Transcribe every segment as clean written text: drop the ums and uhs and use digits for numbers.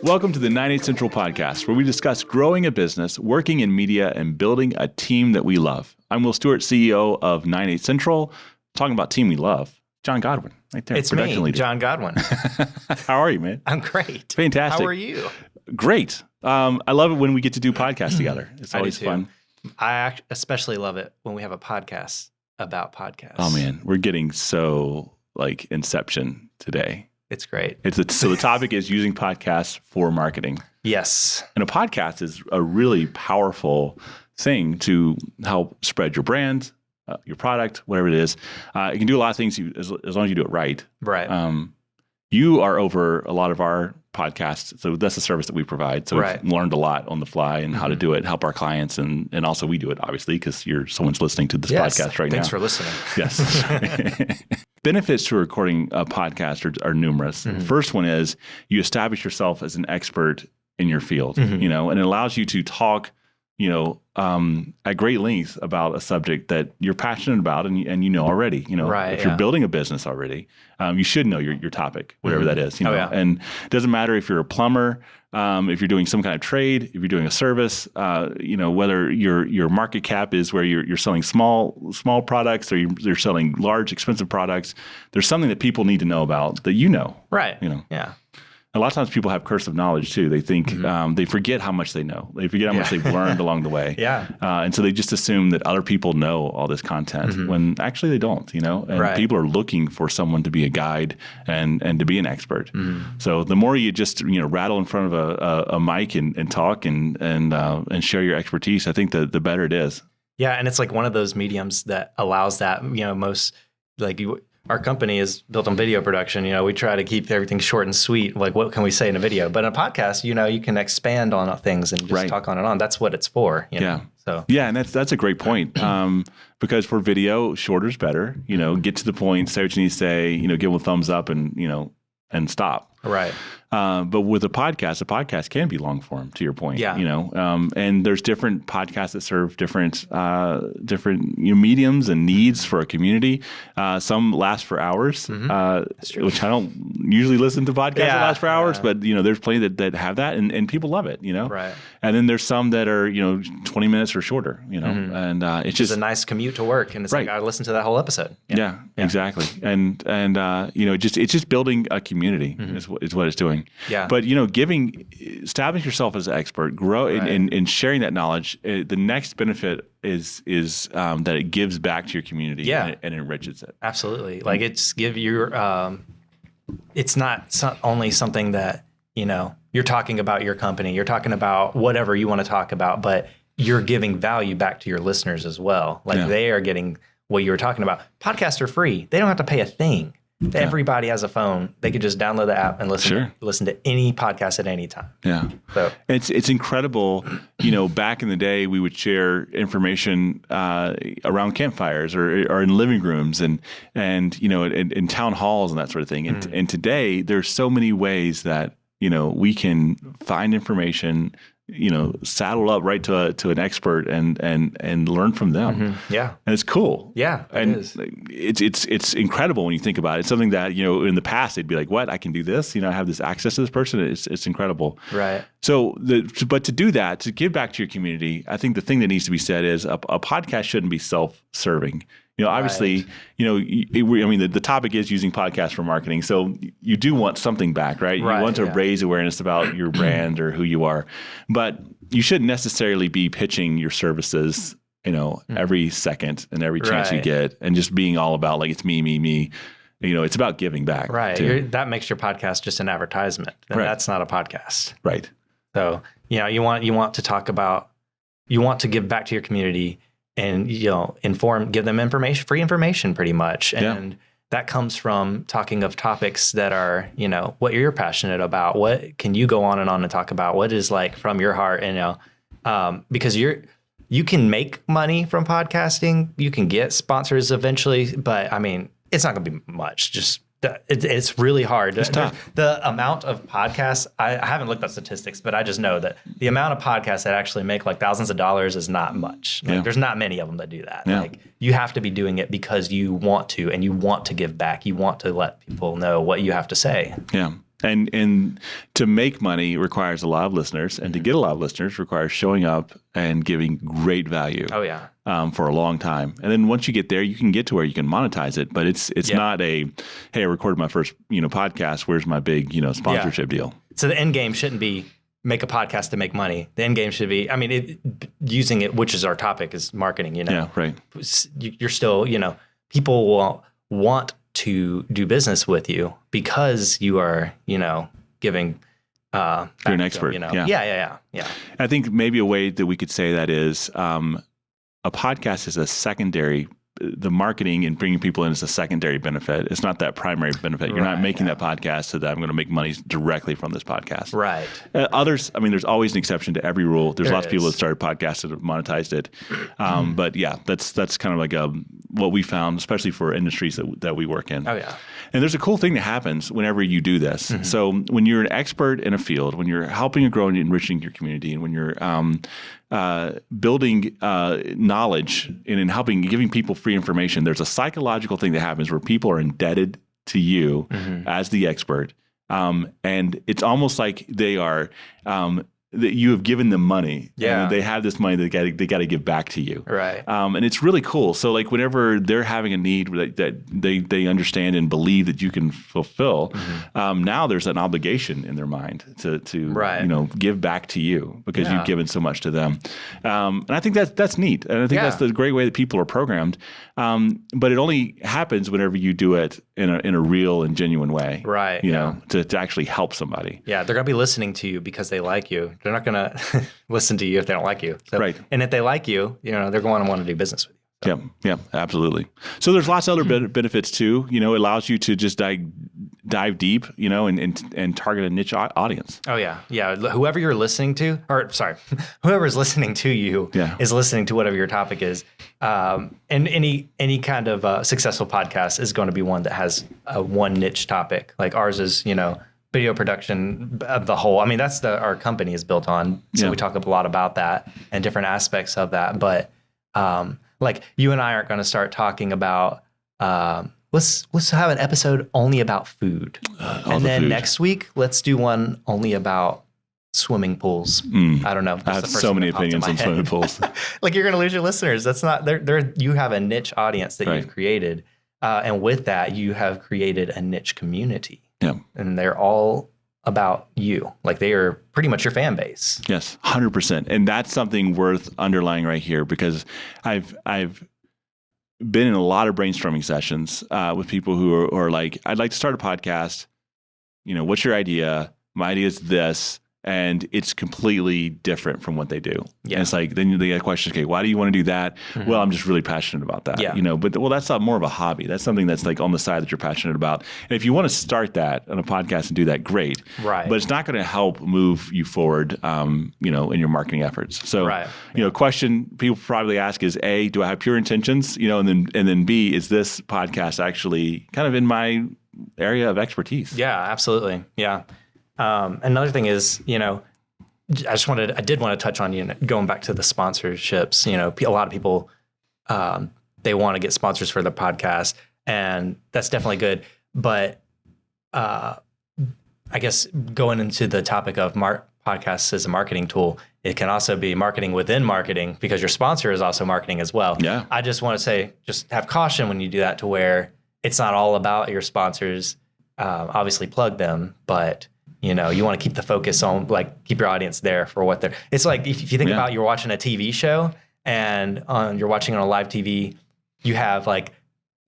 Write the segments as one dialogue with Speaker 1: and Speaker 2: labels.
Speaker 1: Welcome to the 98 Central podcast, where we discuss growing a business, working in media, and building a team that we love. I'm Will Stewart, CEO of 98 Central. Talking about team we love, John Godwin, right there.
Speaker 2: It's me, John Godwin.
Speaker 1: How are you, man?
Speaker 2: I'm great.
Speaker 1: Fantastic.
Speaker 2: How are you?
Speaker 1: Great. I love it when we get to do podcasts together. It's always fun.
Speaker 2: I especially love it when we have a podcast about podcasts.
Speaker 1: Oh, man. We're getting so like Inception today.
Speaker 2: It's great.
Speaker 1: So the topic is using podcasts for marketing.
Speaker 2: Yes.
Speaker 1: And a podcast is a really powerful thing to help spread your brand, your product, whatever it is. It can do a lot of things as long as you do it right.
Speaker 2: Right.
Speaker 1: You are over a lot of our podcasts. So that's the service that we provide. So we've learned a lot on the fly and how to do it, help our clients. And also we do it, obviously, because someone's listening to this podcast right now.
Speaker 2: Thanks for listening.
Speaker 1: Yes. Benefits to recording a podcast are numerous. Mm-hmm. First one is you establish yourself as an expert in your field, and it allows you to talk, at great length about a subject that you're passionate about and you know already. If you're building a business already, you should know your topic, whatever that is. And it doesn't matter if you're a plumber, if you're doing some kind of trade, if you're doing a service, whether your market cap is where you're selling small products or you're selling large, expensive products. There's something that people need to know about that
Speaker 2: Right.
Speaker 1: Yeah. A lot of times people have cursive knowledge too. They think they forget how much they know. They forget how much they've learned along the way.
Speaker 2: Yeah.
Speaker 1: And so they just assume that other people know all this content when actually they don't, and people are looking for someone to be a guide and to be an expert. So the more you just, rattle in front of a mic and talk and share your expertise, I think the better it is.
Speaker 2: Yeah. And it's like one of those mediums that allows that, our company is built on video production. We try to keep everything short and sweet. Like, what can we say in a video? But in a podcast, you can expand on things and just talk on and on. That's what it's for. So
Speaker 1: and that's a great point. Because for video, shorter is better. Get to the point, say what you need to say. Give them a thumbs up and stop.
Speaker 2: Right.
Speaker 1: But with a podcast can be long form, to your point.
Speaker 2: Yeah.
Speaker 1: And there's different podcasts that serve different mediums and needs for a community. Some last for hours, which I don't usually listen to podcasts that last for hours, but there's plenty that have that, and people love it.
Speaker 2: Right.
Speaker 1: And then there's some that are 20 minutes or shorter. And it's just
Speaker 2: a nice commute to work, and it's like I listened to that whole episode.
Speaker 1: Yeah. Exactly. And it's just building a community is what it's doing.
Speaker 2: Yeah.
Speaker 1: But, establish yourself as an expert, grow in sharing that knowledge. The next benefit is that it gives back to your community and enriches it.
Speaker 2: Absolutely. Like it's it's not only something that, you're talking about your company, you're talking about whatever you want to talk about, but you're giving value back to your listeners as well. Like they are getting what you were talking about. Podcasts are free. They don't have to pay a thing. Everybody has a phone. They could just download the app and listen to any podcast at any time.
Speaker 1: Yeah. So it's incredible. Back in the day, we would share information around campfires or in living rooms and in town halls and that sort of thing. And today, there's so many ways that we can find information, saddle up right to an expert and learn from them.
Speaker 2: Yeah.
Speaker 1: And it's cool.
Speaker 2: Yeah.
Speaker 1: It's incredible when you think about it. It's something that, in the past they'd be like, what? I can do this? I have this access to this person. It's incredible.
Speaker 2: Right.
Speaker 1: So but to do that, to give back to your community, I think the thing that needs to be said is a podcast shouldn't be self-serving. Obviously, the topic is using podcasts for marketing. So you do want something back, right? You want to raise awareness about your brand or who you are, but you shouldn't necessarily be pitching your services, every second and every chance you get and just being all about like, it's me. It's about giving back.
Speaker 2: Right. That makes your podcast just an advertisement. And that's not a podcast.
Speaker 1: Right.
Speaker 2: So, you want to talk about, you want to give back to your community and, give them free information pretty much. And that comes from talking of topics that are, what you're passionate about. What can you go on and talk about? What is like from your heart, because you can make money from podcasting. You can get sponsors eventually, but it's not going to be much. Just It's really hard.
Speaker 1: It's tough.
Speaker 2: The amount of podcasts, I haven't looked at statistics, but I just know that the amount of podcasts that actually make like thousands of dollars is not much. Like, there's not many of them that do that.
Speaker 1: Yeah.
Speaker 2: Like you have to be doing it because you want to, and you want to give back. You want to let people know what you have to say.
Speaker 1: Yeah. And to make money requires a lot of listeners, and to get a lot of listeners requires showing up and giving great value.
Speaker 2: Oh yeah.
Speaker 1: For a long time, and then once you get there, you can get to where you can monetize it. But it's not a, hey, I recorded my first podcast. Where's my big sponsorship deal?
Speaker 2: So the end game shouldn't be make a podcast to make money. The end game should be, I mean, using it, which is our topic, is marketing.
Speaker 1: Yeah, right.
Speaker 2: You're still, people will want to do business with you because you are, giving.
Speaker 1: You're an expert.
Speaker 2: Yeah.
Speaker 1: I think maybe a way that we could say that is a podcast is a secondary. The marketing and bringing people in is a secondary benefit. It's not that primary benefit. You're not making that podcast so that I'm going to make money directly from this podcast.
Speaker 2: Right.
Speaker 1: Others, I mean, there's always an exception to every rule. There's lots of people that started podcasts that have monetized it. But yeah, that's kind of like what we found, especially for industries that we work in.
Speaker 2: Oh yeah.
Speaker 1: And there's a cool thing that happens whenever you do this. Mm-hmm. So when you're an expert in a field, when you're helping and growing and enriching your community, and when you're building knowledge and helping, giving people free information, there's a psychological thing that happens where people are indebted to you as the expert. And it's almost like they are, that you have given them money.
Speaker 2: Yeah.
Speaker 1: And they have this money that they got to give back to you.
Speaker 2: Right.
Speaker 1: And it's really cool. So like whenever they're having a need that they understand and believe that you can fulfill, now there's an obligation in their mind to give back to you because you've given so much to them. And I think that's neat. And I think that's the great way that people are programmed. But it only happens whenever you do it in a real and genuine way.
Speaker 2: Right.
Speaker 1: To actually help somebody.
Speaker 2: Yeah. They're going to be listening to you because they like you. They're not going to listen to you if they don't like you. So,
Speaker 1: right.
Speaker 2: And if they like you, they're going to want to do business with you. So.
Speaker 1: Yeah, absolutely. So there's lots of other benefits too. It allows you to just dive deep, and target a niche audience.
Speaker 2: Oh yeah. Whoever you're listening to, whoever's listening to you is listening to whatever your topic is. And any kind of successful podcast is going to be one that has one niche topic. Like ours is, video production of the whole. I mean, that's our company is built on. So we talk a lot about that and different aspects of that. But like you and I aren't going to start talking about, let's have an episode only about food. And then next week, let's do one only about swimming pools. I don't know.
Speaker 1: I have so many opinions on swimming pools.
Speaker 2: Like you're going to lose your listeners. That's not, you have a niche audience that you've created. And with that, you have created a niche community. Yeah. And they're all about you. Like they are pretty much your fan base.
Speaker 1: Yes, 100%. And that's something worth underlying right here because I've been in a lot of brainstorming sessions with people who are like, I'd like to start a podcast. What's your idea? My idea is this. And it's completely different from what they do. Yeah. And it's like, then they get questions, okay, why do you want to do that? Mm-hmm. Well, I'm just really passionate about that. Yeah. But that's not more of a hobby. That's something that's like on the side that you're passionate about. And if you want to start that on a podcast and do that, great. Right. But it's not going to help move you forward, in your marketing efforts. So, question people probably ask is A, do I have pure intentions? And then B, is this podcast actually kind of in my area of expertise?
Speaker 2: Yeah, absolutely. Yeah. Another thing is, I did want to touch on, going back to the sponsorships, a lot of people, they want to get sponsors for their podcast and that's definitely good. But, I guess going into the topic of podcasts as a marketing tool, it can also be marketing within marketing because your sponsor is also marketing as well. Yeah. I just want to say, just have caution when you do that to where it's not all about your sponsors, obviously plug them, but you want to keep the focus on, keep your audience there for what they're. It's like if you think about you're watching a TV show and you're watching on a live TV, you have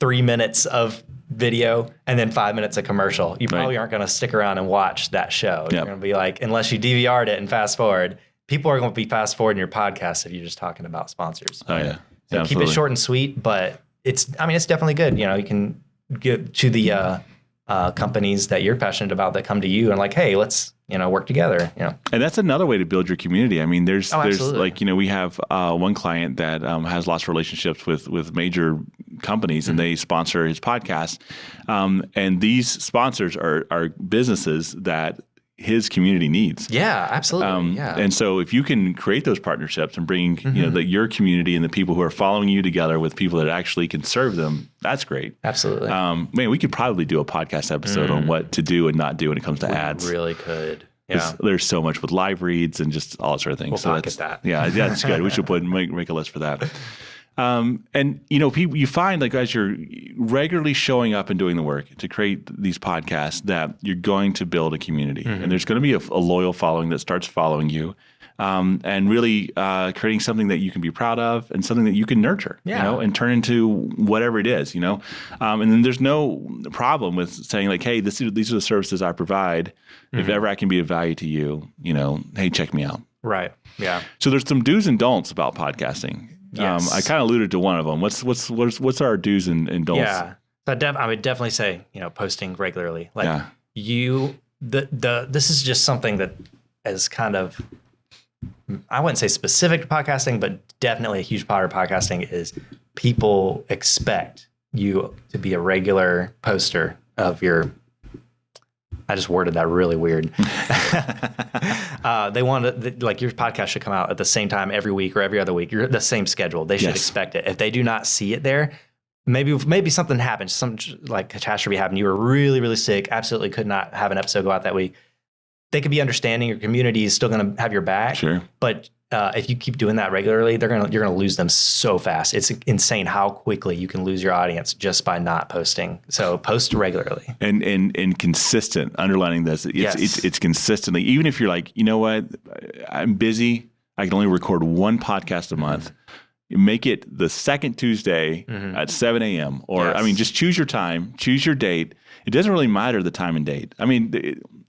Speaker 2: 3 minutes of video and then 5 minutes of commercial. You probably aren't going to stick around and watch that show. You're going to be unless you DVR'd it and fast forward, people are going to be fast forwarding your podcast if you're just talking about sponsors.
Speaker 1: Oh yeah.
Speaker 2: So keep it short and sweet, but it's definitely good. You can get to the companies that you're passionate about that come to you and hey, let's, work together,
Speaker 1: And that's another way to build your community. I mean, there's we have one client that has lots of relationships with major companies and they sponsor his podcast. And these sponsors are businesses that his community needs.
Speaker 2: Yeah, absolutely.
Speaker 1: And so if you can create those partnerships and bring your community and the people who are following you together with people that actually can serve them, that's great.
Speaker 2: Absolutely.
Speaker 1: Man, we could probably do a podcast episode on what to do and not do when it comes to ads.
Speaker 2: We really could. Yeah.
Speaker 1: There's so much with live reads and just all sort of things.
Speaker 2: We'll pocket that.
Speaker 1: Yeah, that's good. We should make a list for that. And people, you find like as you're regularly showing up and doing the work to create these podcasts that you're going to build a community, and there's going to be a loyal following that starts following you, and really creating something that you can be proud of and something that you can nurture, and turn into whatever it is, and then there's no problem with saying like, hey, these are the services I provide. If ever I can be of value to you, hey, check me out.
Speaker 2: Right. Yeah.
Speaker 1: So there's some do's and don'ts about podcasting.
Speaker 2: Yes.
Speaker 1: I kind of alluded to one of them. What's our do's and don'ts?
Speaker 2: Yeah, I would definitely say posting regularly. Like this is just something that is kind of, I wouldn't say specific to podcasting, but definitely a huge part of podcasting is people expect you to be a regular poster of your. I just worded that really weird. They want like your podcast should come out at the same time every week or every other week. You're the same schedule. They should expect it. If they do not see it there, maybe something happened, some like catastrophe happened. You were really, really sick. Absolutely could not have an episode go out that week. They could be understanding. Your community is still going to have your back.
Speaker 1: Sure.
Speaker 2: But if you keep doing that regularly, you're gonna lose them so fast. It's insane how quickly you can lose your audience just by not posting. So post regularly
Speaker 1: and consistent. Underlining this, it's consistently. Even if you're like, you know what, I'm busy. I can only record one podcast a month. Make it the second Tuesday at 7 a.m. Or just choose your time, choose your date. It doesn't really matter the time and date.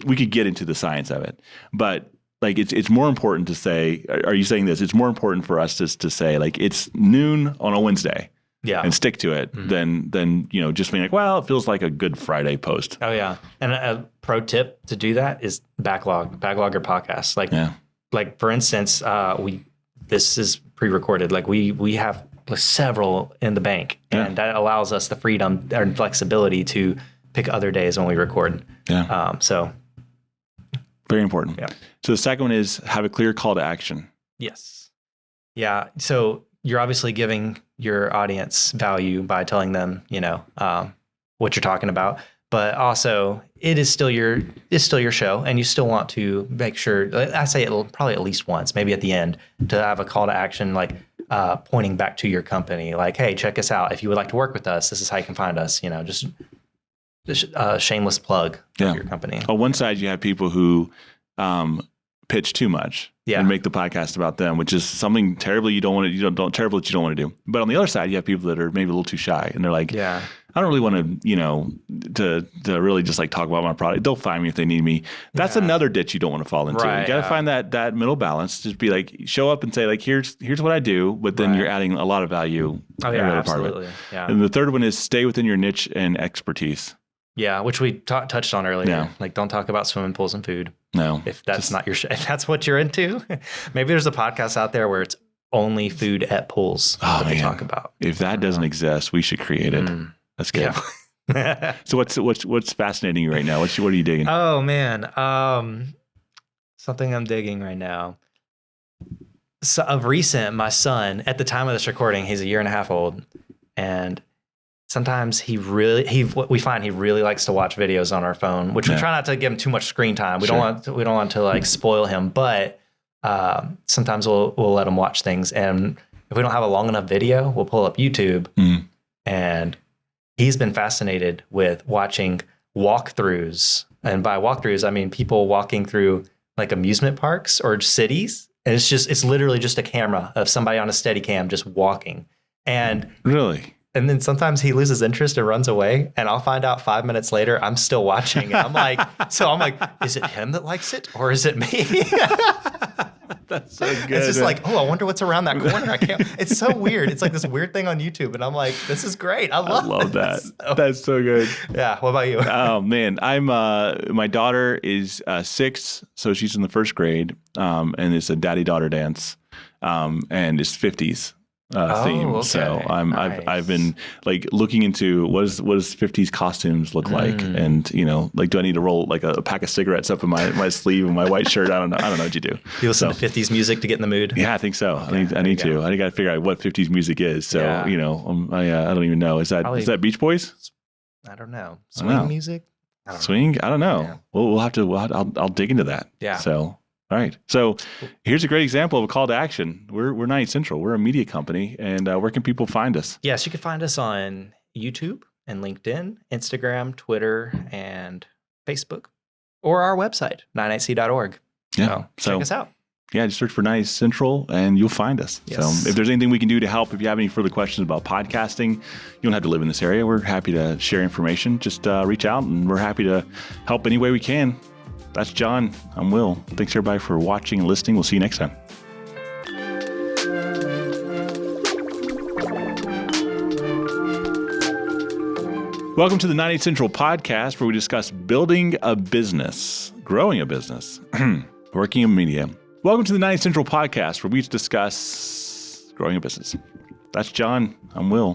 Speaker 1: We could get into the science of it, but. Like it's more important to say, are you saying this? It's more important for us to say like it's noon on a Wednesday and stick to it than just being like, well, it feels like a Good Friday post.
Speaker 2: Oh yeah. And a pro tip to do that is backlog your podcast. Like for instance, this is pre-recorded. Like we have several in the bank and that allows us the freedom and flexibility to pick other days when we record.
Speaker 1: Yeah.
Speaker 2: So
Speaker 1: very important.
Speaker 2: Yeah.
Speaker 1: So the second one is have a clear call to action.
Speaker 2: Yes. Yeah. So you're obviously giving your audience value by telling them, what you're talking about, but also it is still your show, and you still want to make sure. I say it probably at least once, maybe at the end, to have a call to action, like pointing back to your company, like, hey, check us out. If you would like to work with us, this is how you can find us. Just a shameless plug of your company.
Speaker 1: On one side, you have people who pitch too much and make the podcast about them, which is something terribly you don't want to do. But on the other side, you have people that are maybe a little too shy, and they're like, I don't really want to, to really just like talk about my product. They'll find me if they need me. That's another ditch you don't want to fall into.
Speaker 2: Right,
Speaker 1: you got to find that middle balance. Just be like, show up and say like, here's what I do, but then you're adding a lot of value.
Speaker 2: Oh yeah, absolutely. Yeah.
Speaker 1: And the third one is stay within your niche and expertise.
Speaker 2: Yeah, which we touched on earlier. Yeah. Like, don't talk about swimming pools and food.
Speaker 1: No,
Speaker 2: if that's not your, if that's what you're into, maybe there's a podcast out there where it's only food at pools that they talk about.
Speaker 1: If that doesn't exist, we should create it. That's good. Yeah. So what's fascinating you right now? What are you digging?
Speaker 2: Oh man, something I'm digging right now. So of recent, my son, at the time of this recording, he's 1.5 years old, and sometimes we find he really likes to watch videos on our phone, which we try not to give him too much screen time. We don't want to like spoil him, but sometimes we'll let him watch things. And if we don't have a long enough video, we'll pull up YouTube. And he's been fascinated with watching walkthroughs. And by walkthroughs, I mean people walking through like amusement parks or cities. And it's literally just a camera of somebody on a Steadicam just walking. And
Speaker 1: really.
Speaker 2: And then sometimes he loses interest and runs away, and I'll find out 5 minutes later I'm still watching. And I'm like, is it him that likes it or is it me?
Speaker 1: That's so good.
Speaker 2: It's just like, I wonder what's around that corner. I can't. It's so weird. It's like this weird thing on YouTube, and I'm like, this is great. I love
Speaker 1: that. That's so good.
Speaker 2: Yeah. What about you?
Speaker 1: Oh man, I'm my daughter is 6, so she's in the 1st grade, and it's a daddy-daughter dance, and it's 50s. theme.
Speaker 2: Okay.
Speaker 1: So
Speaker 2: Nice.
Speaker 1: I've been like looking into what does 50s costumes look like, and like do I need to roll like a pack of cigarettes up in my sleeve and my white shirt? I don't know what you do.
Speaker 2: You listen to 50s music to get in the mood?
Speaker 1: Yeah, I think so.
Speaker 2: Okay,
Speaker 1: I need to. I got to figure out what 50s music is. So
Speaker 2: Yeah.
Speaker 1: I don't even know. Is that Beach Boys?
Speaker 2: I don't know.
Speaker 1: I don't know.
Speaker 2: Swing music? I don't know.
Speaker 1: Swing? I don't know.
Speaker 2: Yeah.
Speaker 1: We'll have to. I'll dig into that.
Speaker 2: Yeah.
Speaker 1: So. All right. So here's a great example of a call to action. We're 98 Central. We're a media company. And where can people find us?
Speaker 2: Yes, you can find us on YouTube and LinkedIn, Instagram, Twitter, and Facebook, or our website, 98c.org.
Speaker 1: Yeah.
Speaker 2: So check us out.
Speaker 1: Yeah, just search for 98 Central and you'll find us.
Speaker 2: Yes.
Speaker 1: So if there's anything we can do to help, if you have any further questions about podcasting, you don't have to live in this area. We're happy to share information. Just reach out and we're happy to help any way we can. That's John. I'm Will. Thanks everybody for watching and listening. We'll see you next time. Welcome to the 98 Central podcast, where we discuss building a business, growing a business, working in media. Welcome to the 98 Central podcast, where we discuss growing a business. That's John. I'm Will.